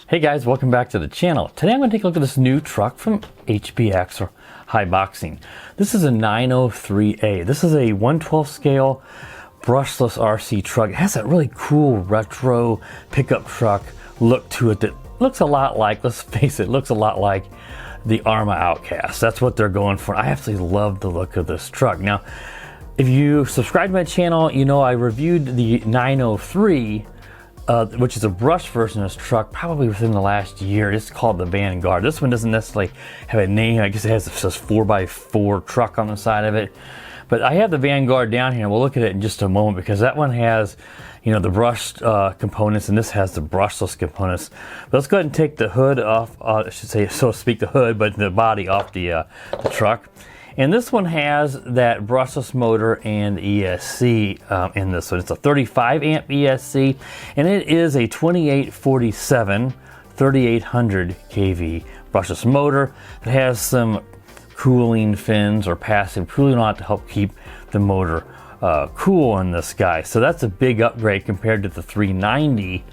Hey guys, welcome back to the channel. Today I'm going to take a look at this new truck from HBX or Haiboxing. This is a 903a. This is a 1/12 scale brushless RC truck. It has that really cool retro pickup truck look to it that looks a lot like, let's face it, looks a lot like the Arrma Outcast. That's what they're going for. I absolutely love the look of this truck. Now, if you subscribe to my channel, you know I reviewed the 903, which is a brush version of this truck probably within the last year. It's called the Vanguard. This one doesn't necessarily have a name. I guess it has this 4x4 truck on the side of it. But I have the Vanguard down here. We'll look at it in just a moment because that one has, you know, the brushed components, and this has the brushless components. But let's go ahead and take the hood off, I should say, so to speak, the hood, but the body off the truck. And this one has that brushless motor and ESC in this one. It's a 35 amp ESC, and it is a 2847 3800 kV brushless motor. It has some cooling fins or passive cooling on it to help keep the motor cool in this guy. So that's a big upgrade compared to the 390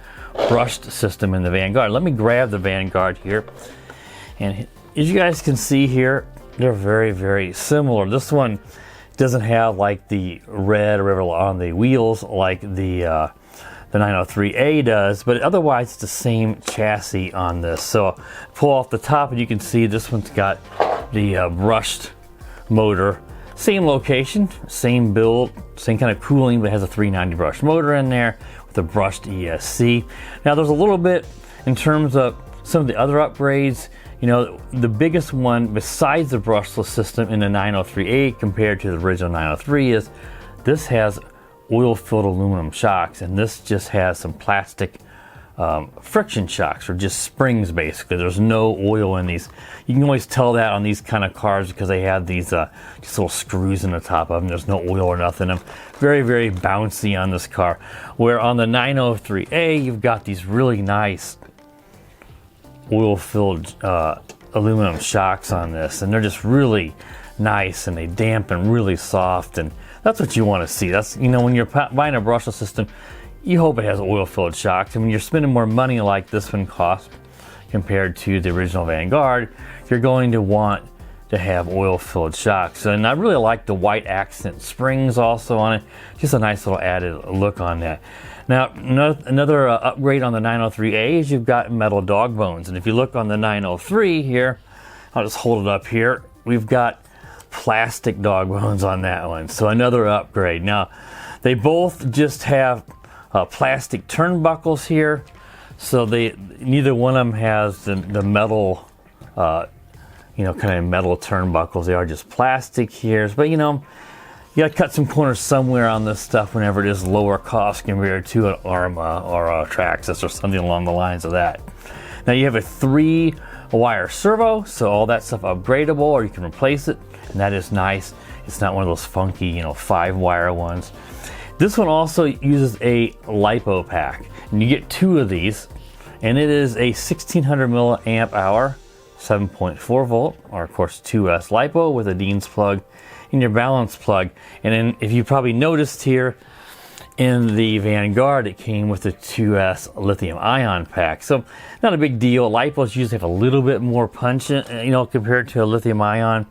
brushed system in the Vanguard. Let me grab the Vanguard here, and as you guys can see here, they're very, very similar. This one doesn't have like the red or whatever on the wheels like the 903A does, but otherwise it's the same chassis on this. So pull off the top and you can see this one's got the brushed motor. Same location, same build, same kind of cooling, but it has a 390 brushed motor in there with a brushed ESC. Now there's a little bit in terms of some of the other upgrades. You know, the biggest one besides the brushless system in the 903A compared to the original 903 is this has oil-filled aluminum shocks, and this just has some plastic friction shocks, or just springs basically. There's no oil in these. You can always tell that on these kind of cars because they have these just little screws in the top of them. There's no oil or nothing in them. Very, very bouncy on this car. Where on the 903A, you've got these really nice oil-filled aluminum shocks on this, and they're just really nice, and they dampen really soft, and that's what you want to see. That's, you know, when you're buying a brushless system, you hope it has oil-filled shocks. And when you're spending more money like this one cost compared to the original Vanguard, you're going to want to have oil-filled shocks. And I really like the white accent springs also on it. Just a nice little added look on that. Now, another upgrade on the 903A is you've got metal dog bones. And if you look on the 903 here, I'll just hold it up here, we've got plastic dog bones on that one. So another upgrade. Now, they both just have plastic turnbuckles here. So neither one of them has the metal, you know, kind of metal turnbuckles. They are just plastic here. But, you know, you got to cut some corners somewhere on this stuff whenever it is lower cost compared to an Arrma or a Traxxas or something along the lines of that. Now you have a 3-wire servo, so all that stuff upgradable, or you can replace it, and that is nice. It's not one of those funky, you know, 5-wire ones. This one also uses a LiPo pack, and you get 2 of these, and it is a 1600 milliamp hour, 7.4 volt, or of course 2S LiPo with a Dean's plug in your balance plug. And then, if you probably noticed here in the Vanguard, it came with a 2S lithium ion pack. So not a big deal. LiPos usually have a little bit more punch, you know, compared to a lithium ion.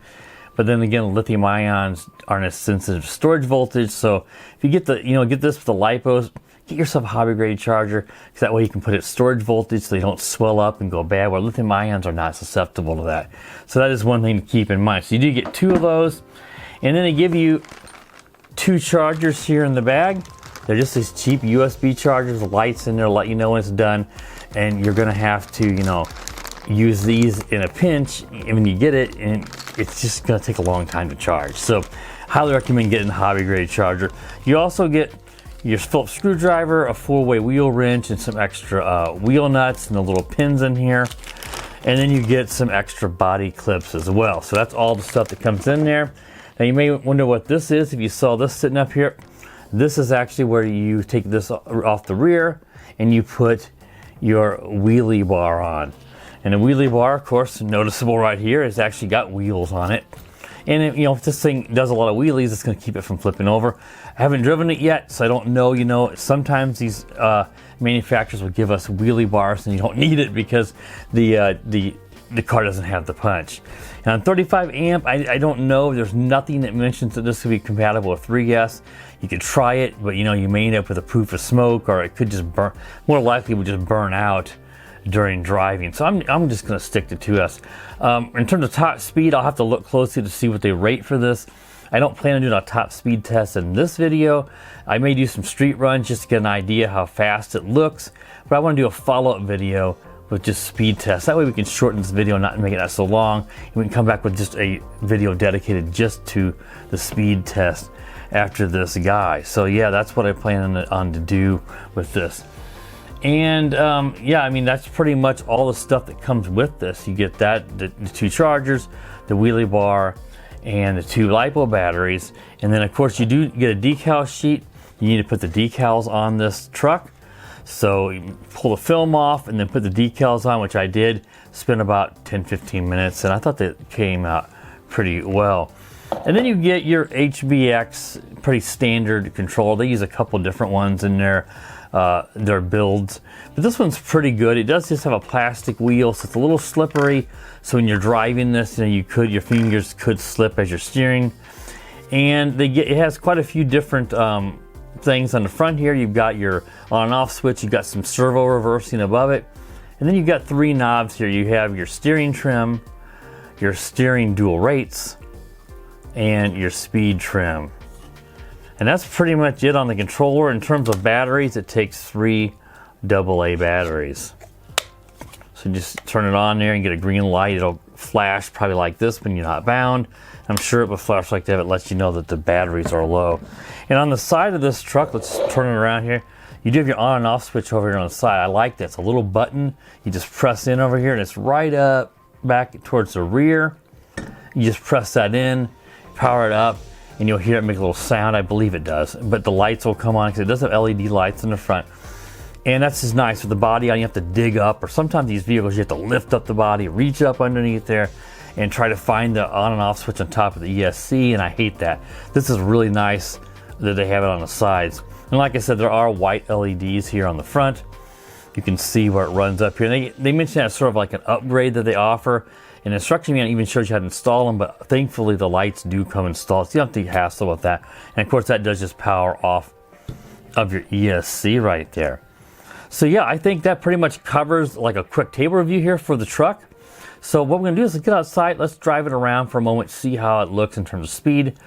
But then again, lithium ions aren't as sensitive to storage voltage. So if you get get this with the LiPos, get yourself a hobby grade charger, because that way you can put it at storage voltage so they don't swell up and go bad, where lithium ions are not susceptible to that. So that is one thing to keep in mind. So you do get 2 of those, and then they give you 2 chargers here in the bag. They're just these cheap USB chargers, lights in there, let you know when it's done, and you're gonna have to, you know, use these in a pinch when you get it, and it's just gonna take a long time to charge. So highly recommend getting a hobby grade charger. You also get your Phillips screwdriver, a 4-way wheel wrench, and some extra wheel nuts and the little pins in here. And then you get some extra body clips as well. So that's all the stuff that comes in there. Now you may wonder what this is if you saw this sitting up here. This is actually where you take this off the rear and you put your wheelie bar on. And the wheelie bar, of course, noticeable right here, has actually got wheels on it. And if this thing does a lot of wheelies, it's going to keep it from flipping over. I haven't driven it yet, so I don't know. Sometimes these manufacturers will give us wheelie bars, and you don't need it because the car doesn't have the punch. And on 35 amp, I don't know. There's nothing that mentions that this could be compatible with 3S. You could try it, but you may end up with a poof of smoke, or it could just burn. More likely, it would just burn out during driving. So I'm just going to stick to 2S. In terms of top speed, I'll have to look closely to see what they rate for this. I don't plan on doing a top speed test in this video. I may do some street runs just to get an idea how fast it looks, but I want to do a follow-up video with just speed tests. That way we can shorten this video and not make it that so long, and we can come back with just a video dedicated just to the speed test after this guy. So yeah, that's what I plan on to do with this. And yeah, I mean, that's pretty much all the stuff that comes with this. You get that, the 2 chargers, the wheelie bar, and the 2 LiPo batteries. And then of course you do get a decal sheet. You need to put the decals on this truck. So you pull the film off and then put the decals on, which I did. Spend about 10-15 minutes, and I thought that came out pretty well. And then you get your HBX, pretty standard controller. They use a couple different ones in their builds, but this one's pretty good. It does just have a plastic wheel, so it's a little slippery. So when you're driving this, your fingers could slip as you're steering. And it has quite a few different things on the front here. You've got your on and off switch. You've got some servo reversing above it, and then you've got 3 knobs here. You have your steering trim, your steering dual rates, and your speed trim. And that's pretty much it on the controller. In terms of batteries, it takes 3 AA batteries. So just turn it on there and get a green light. It'll flash probably like this when you're not bound. I'm sure it will flash like that if it lets you know that the batteries are low. And on the side of this truck, let's turn it around here. You do have your on and off switch over here on the side. I like that. It's a little button. You just press in over here, and it's right up back towards the rear. You just press that in, power it up, and you'll hear it make a little sound. I believe it does. But the lights will come on because it does have LED lights in the front. And that's just nice. With the body on, you have to dig up, or sometimes these vehicles you have to lift up the body, reach up underneath there, and try to find the on and off switch on top of the ESC, and I hate that. This is really nice that they have it on the sides. And like I said, there are white LEDs here on the front. You can see where it runs up here. And they mentioned that sort of like an upgrade that they offer. And the instruction manual even shows you how to install them, but thankfully the lights do come installed, so you don't have to hassle with that. And of course that does just power off of your ESC right there. So yeah, I think that pretty much covers like a quick table review here for the truck. So what we're gonna do is let's get outside, let's drive it around for a moment, see how it looks in terms of speed,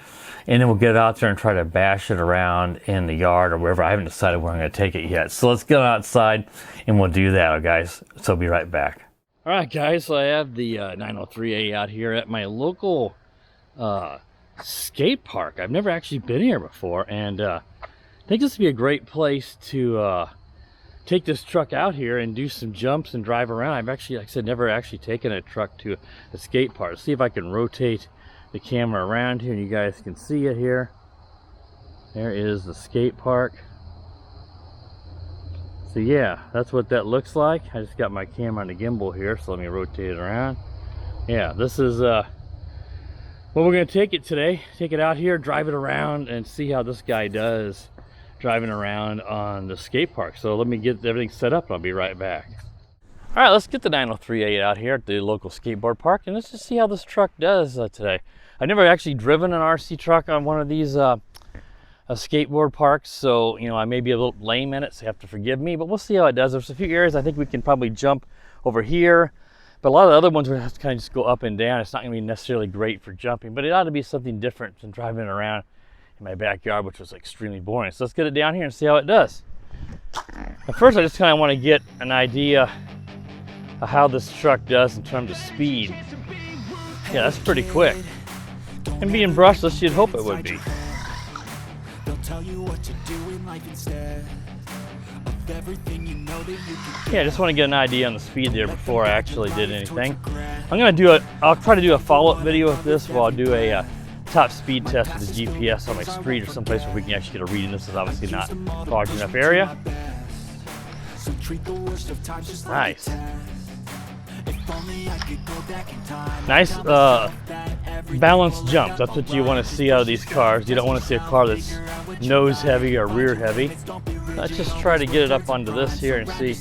and then we'll get out there and try to bash it around in the yard or wherever. I haven't decided where I'm gonna take it yet. So let's get outside and we'll do that, guys. So I'll be right back. All right, guys, so I have the 903a out here at my local skate park. I've never actually been here before, and I think this would be a great place to take this truck out here and do some jumps and drive around. I've actually, like I said, never actually taken a truck to a skate park. Let's see if I can rotate the camera around here and you guys can see it here. There is the skate park. So yeah, that's what that looks like. I just got my camera on the gimbal here, so let me rotate it around. Yeah, this is what we're gonna take it today. Take it out here, drive it around, and see how this guy does driving around on the skate park. So let me get everything set up and I'll be right back. All right, let's get the 903a out here at the local skateboard park, and let's just see how this truck does today. I've never actually driven an RC truck on one of these skateboard parks, so I may be a little lame in it, so you have to forgive me, but we'll see how it does. There's a few areas I think we can probably jump over here, but a lot of the other ones we have to kind of just go up and down. It's not gonna be necessarily great for jumping, but it ought to be something different than driving around in my backyard, which was extremely boring. So let's get it down here and see how it does. At first, I just kind of want to get an idea of how this truck does in terms of speed. Yeah, that's pretty quick. And being brushless, you'd hope it would be. Yeah, I just want to get an idea on the speed there before I actually did anything. I'll try to do a follow-up video with this where I'll do a top speed test with the GPS on my street or someplace where we can actually get a reading. This is obviously not a large enough area. Nice. Nice balanced jumps. That's what you want to see out of these cars. You don't want to see a car that's nose heavy or rear heavy. Let's just try to get it up onto this here and see.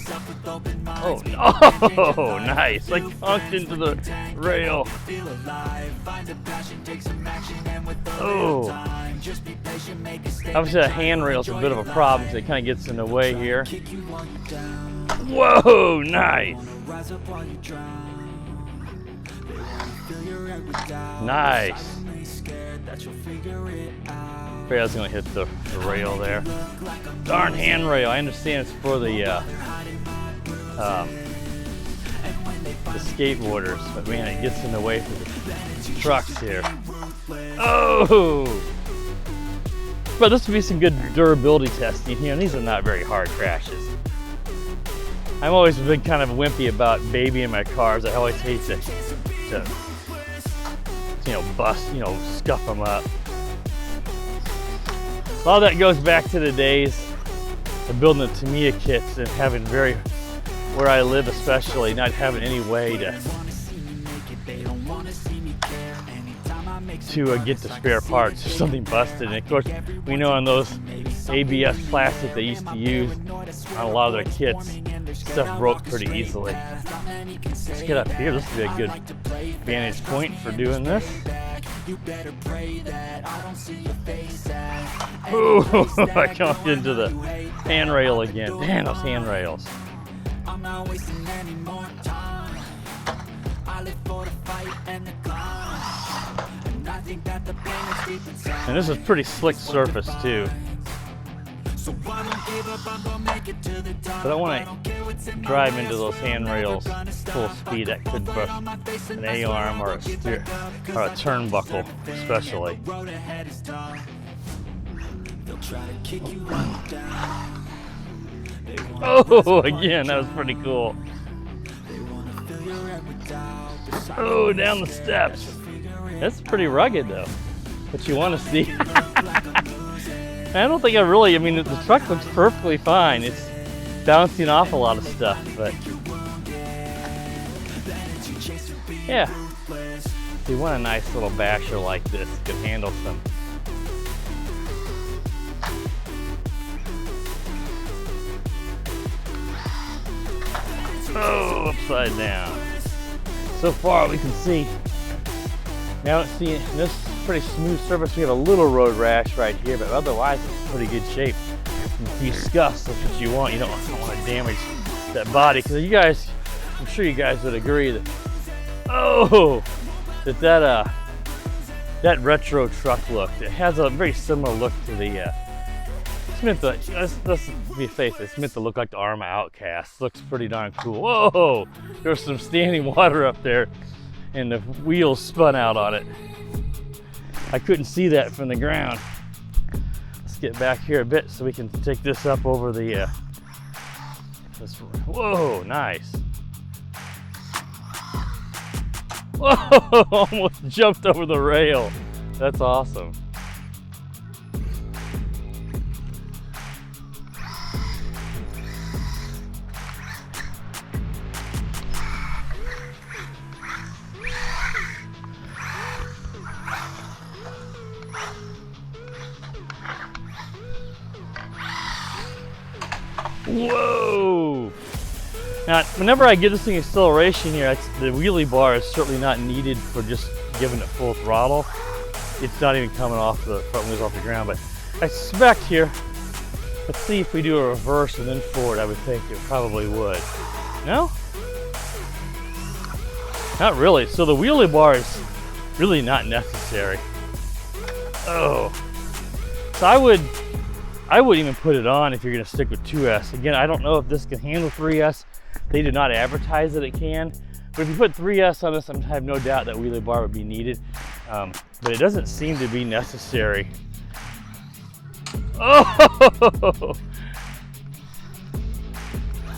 Oh, no, nice. Like conked into the rail. Oh. Obviously, the handrail's a bit of a problem, so it kind of gets in the way here. Whoa, nice. Nice. I was going to hit the rail there. Darn handrail. I understand it's for the skateboarders, but man, it gets in the way for the trucks here. Oh! But this would be some good durability testing here, and these are not very hard crashes. I've always been kind of wimpy about babying my cars. I always hate to bust, scuff them up. A lot of that goes back to the days of building the Tamiya kits and having where I live especially, not having any way to get the spare parts if something busted. And of course, we know on those ABS plastic they used to use on a lot of their kits, stuff broke pretty easily. Let's get up here. This would be a good vantage point for doing this. Ooh, I jumped into the handrail again. Damn, those handrails. And this is pretty slick surface too. But I want to drive into those handrails full speed. That could bust an A-arm or a turnbuckle, especially. Oh, again, that was pretty cool. Oh, down the steps. That's pretty rugged though, but you want to see. I don't think the truck looks perfectly fine. It's bouncing off a lot of stuff, but yeah. If you want a nice little basher like this, you can handle some. Oh, upside down. So far we can see. Now let's see, this pretty smooth surface. We have a little road rash right here, but otherwise it's pretty good shape. If you scuffs, that's what you want. You don't want to damage that body, because you guys, I'm sure you guys would agree that that retro truck look, it has a very similar look to the it's meant to, let's be faithful, it's meant to look like the Arma Outcast. Looks pretty darn cool. Whoa, there's some standing water up there and the wheels spun out on it. I couldn't see that from the ground. Let's get back here a bit so we can take this up over the whoa, nice. Whoa, almost jumped over the rail. That's awesome. Whoa! Now, whenever I give this thing acceleration here, the wheelie bar is certainly not needed for just giving it full throttle. It's not even coming off the front wheels off the ground, but I suspect here, let's see if we do a reverse and then forward, I would think it probably would. No? Not really. So the wheelie bar is really not necessary. Oh. So I wouldn't even put it on if you're going to stick with 2S. Again, I don't know if this can handle 3S. They did not advertise that it can. But if you put 3S on this, I have no doubt that wheelie bar would be needed. But it doesn't seem to be necessary. Oh!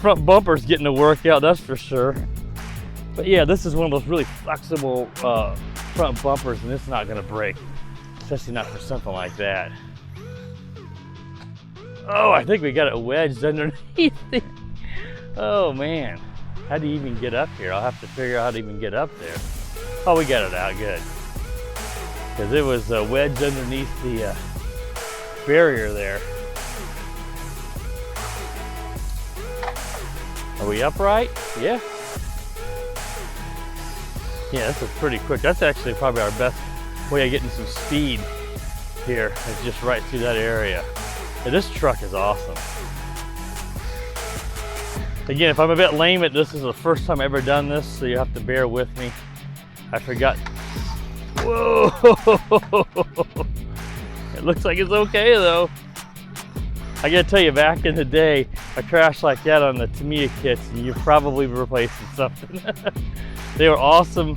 Front bumper's getting a workout, that's for sure. But yeah, this is one of those really flexible front bumpers, and it's not going to break. Especially not for something like that. Oh, I think we got it wedged underneath it. Oh man, how do you even get up here? I'll have to figure out how to even get up there. Oh, we got it out, good. because it was wedged underneath the barrier there. Are we upright? Yeah. Yeah, this is pretty quick. That's actually probably our best way of getting some speed here. It's just right through that area. Yeah, this truck is awesome. Again, if I'm a bit lame at this, is the first time I've ever done this, so you have to bear with me. I forgot. Whoa! It looks like it's okay though. I gotta tell you, back in the day, a crash like that on the Tamiya kits, and you're probably replacing something. They were awesome,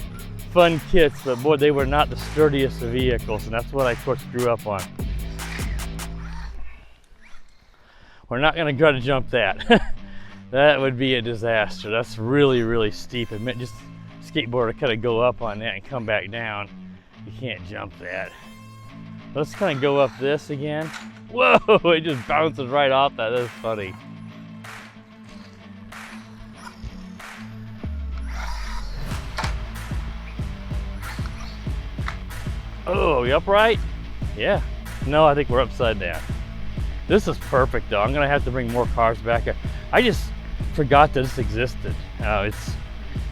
fun kits, but boy, they were not the sturdiest of vehicles, and that's what I, of course, grew up on. We're not gonna try to jump that. That would be a disaster. That's really, really steep. It meant just skateboarder kind of go up on that and come back down. You can't jump that. Let's kind of go up this again. Whoa, it just bounces right off that. That's funny. Oh, are we upright? Yeah. No, I think we're upside down. This is perfect though. I'm gonna have to bring more cars back. I just forgot that this existed. It's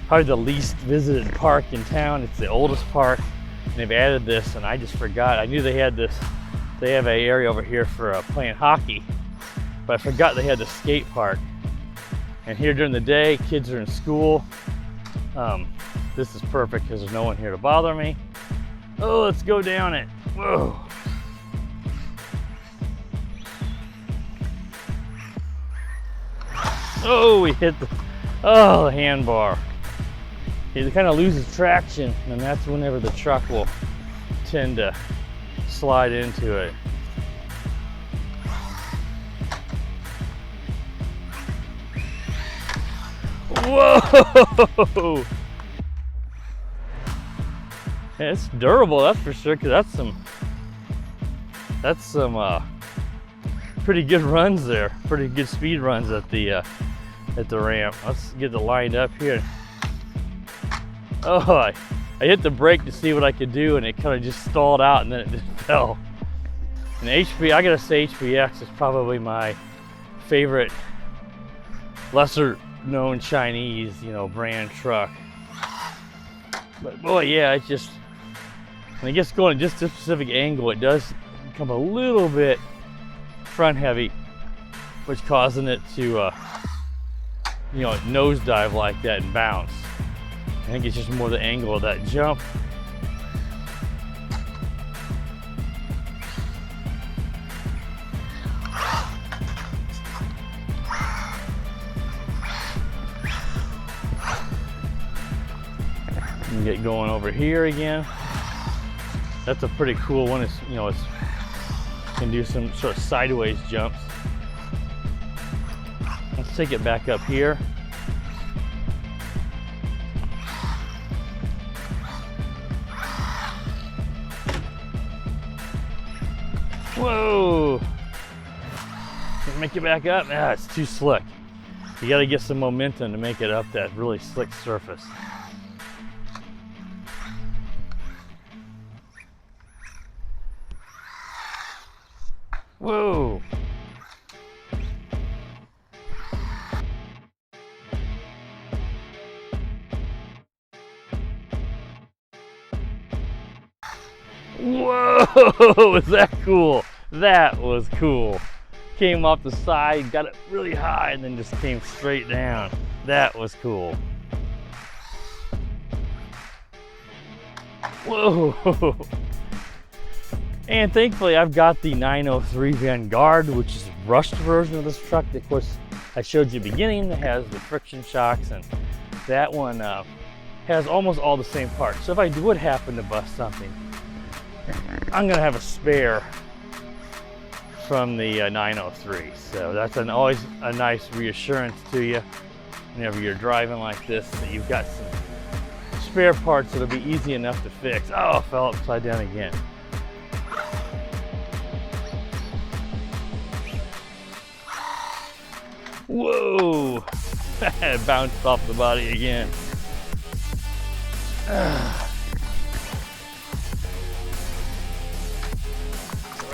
probably the least visited park in town. It's the oldest park, and they've added this, and I just forgot. I knew they had this. They have an area over here for playing hockey, but I forgot they had the skate park. And here during the day, kids are in school. This is perfect because there's no one here to bother me. Oh, let's go down it. Whoa. Oh, we hit the handbar. It kind of loses traction, and that's whenever the truck will tend to slide into it. Whoa! Yeah, it's durable, that's for sure, because that's some pretty good runs there, pretty good speed runs at the ramp. Let's get it lined up here. Oh, I hit the brake to see what I could do, and it kind of just stalled out, and then it just fell. And I gotta say, HBX is probably my favorite lesser known Chinese, brand truck. But boy, yeah, it just, when it gets going at just this specific angle, it does become a little bit front heavy, which causing it to nosedive like that and bounce. I think it's just more the angle of that jump. And get going over here again. That's a pretty cool one. It's can do some sort of sideways jumps. Let's take it back up here. Whoa! Make it back up. Ah, it's too slick. You got to get some momentum to make it up that really slick surface. Whoa! Whoa! Is that cool? That was cool. Came off the side, got it really high, and then just came straight down. That was cool. Whoa! And thankfully, I've got the 903 Vanguard, which is a brushed version of this truck. Of course, I showed you at the beginning that has the friction shocks, and that one has almost all the same parts. So if I would happen to bust something, I'm gonna have a spare from the 903. So that's always a nice reassurance to you whenever you're driving like this, that you've got some spare parts that'll be easy enough to fix. Oh, I fell upside down again. Whoa! It bounced off the body again.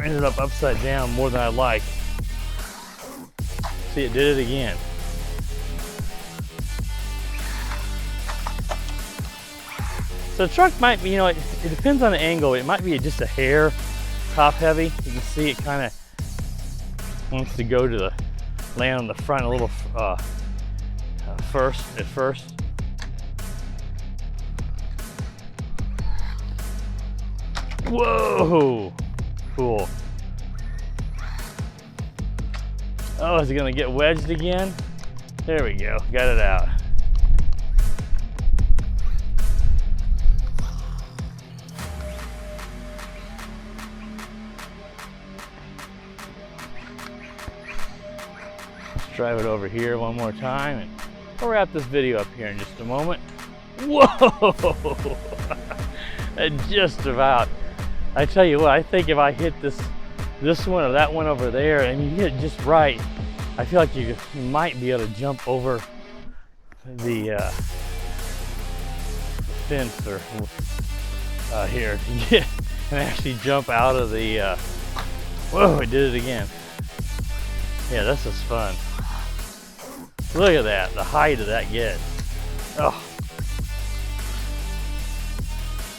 ended up upside down more than I like. See, it did it again. So the truck might be, you know, it depends on the angle. It might be just a hair top heavy. You can see it kind of wants to go to the land on the front a little first. Whoa, cool. Oh, is it gonna get wedged again? There we go, got it out. Let's drive it over here one more time and we'll wrap this video up here in just a moment. Whoa! And just about. I tell you what, I think if I hit this one or that one over there and you hit it just right, I feel like you might be able to jump over the fence or here to get and actually jump out of the whoa, it did it again. Yeah, this is fun. Look at that, the height of that gets. Oh.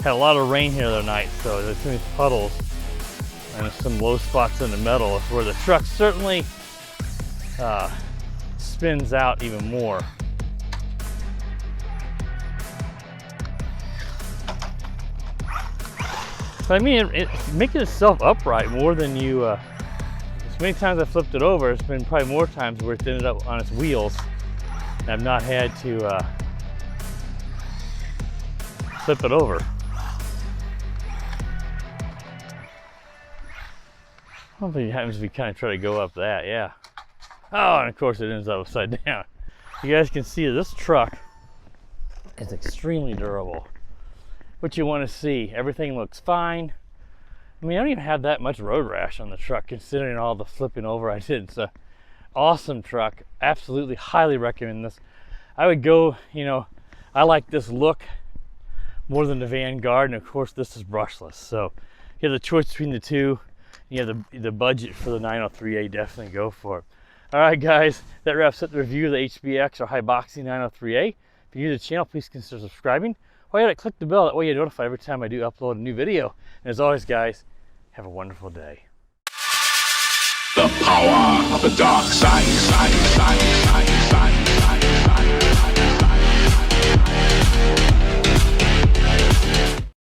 Had a lot of rain here the other night, so there's too many puddles and some low spots in the metal where the truck certainly spins out even more. So I mean, it's making itself upright more than you, as many times I flipped it over, it's been probably more times where it's ended up on its wheels and I've not had to flip it over. I don't think it happens if you kind of try to go up that, yeah. Oh, and of course it ends up upside down. You guys can see this truck is extremely durable. What you want to see, everything looks fine. I mean, I don't even have that much road rash on the truck considering all the flipping over I did. It's an awesome truck. Absolutely highly recommend this. I would go, you know, I like this look more than the Vanguard, and of course this is brushless. So you have the choice between the two. You have the budget for the 903a, definitely go for it. All right, guys, that wraps up the review of the HBX or Haiboxing 903a. If you're new to the channel, please consider subscribing. While you're at it, click the bell. That way you're notified every time I do upload a new video. And as always, guys, have a wonderful day. The power of the dark side.